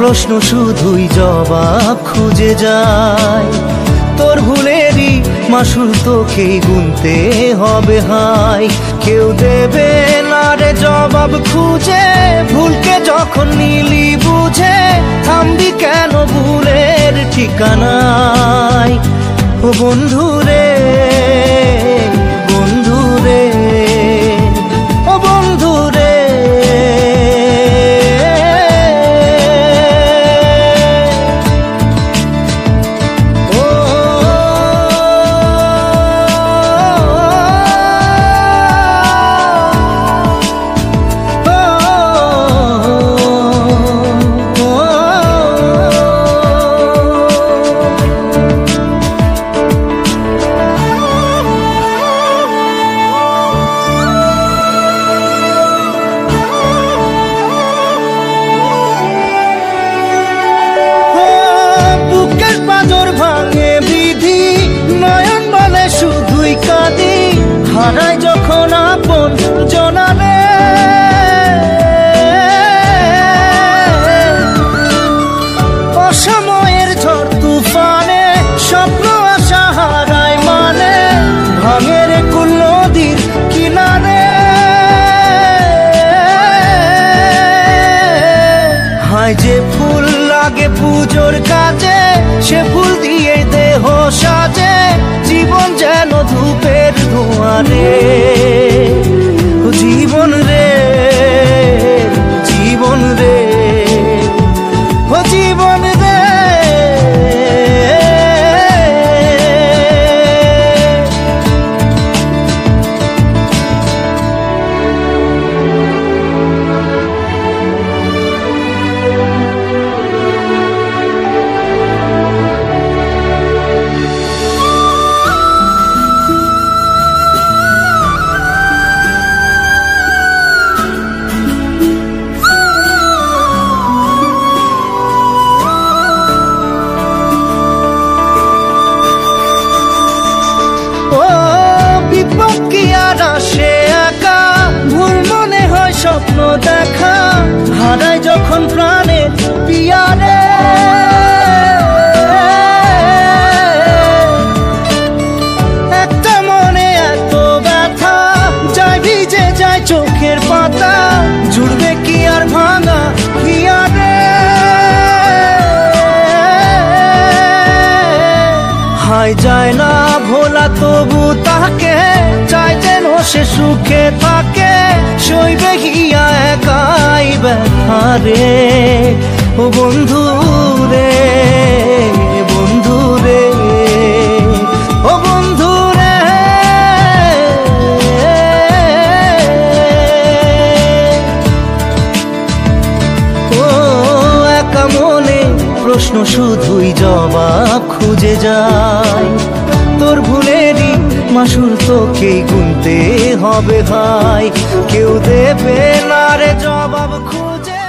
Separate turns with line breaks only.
প্রশ্ন শুধুই জবাব খুঁজে যায়। তোর ভুলেরই মাসুল তোকেই গুনতে হবে হায়। কেউ দেবে না রে জবাব খুঁজে, ভুলকে যখন নিলি বুঝে থামবি কেন ভুলের ঠিকানায়। ও বন্ধু রে, বন্ধু রে, ও বন্ধু রে। হারাই যখন আপন জনারে, অসময়ের ঝড় তুফানে স্বপ্ন আশা হারায় মানে, ভাঙের কুল নদীর কিনারে। হায় যে ফুল লাগে পুজোর কাজে, সে ফুল দিয়ে দেহ সাজে, জীবন যেন ধূপের ধোঁয়ারে। জীবন রে, জীবন রে, ও জীবন রে। স্বপ্ন দেখা হারাই যখন প্রাণের পিয়ারে, একটা মনে এত ব্যথা যায় ভিজে যায় চোখের পাতা, জুড়বে কি আর ভাঙা হিয়ারে। হায় যায় না ভোলা তবু তাকে চাই যেন সে সুখে থাকে, সইবে গিয়া একাই ব্যথা রে। ও বন্ধু রে, বন্ধু রে, ও বন্ধু রে। ও একা মনে প্রশ্ন শুধুই জবাব খুঁজে যায়। তোর ভুলেরই মাসুল তোকেই গুনতে হবে ভাই। কেউ দেবে না রে জবাব খুঁজে।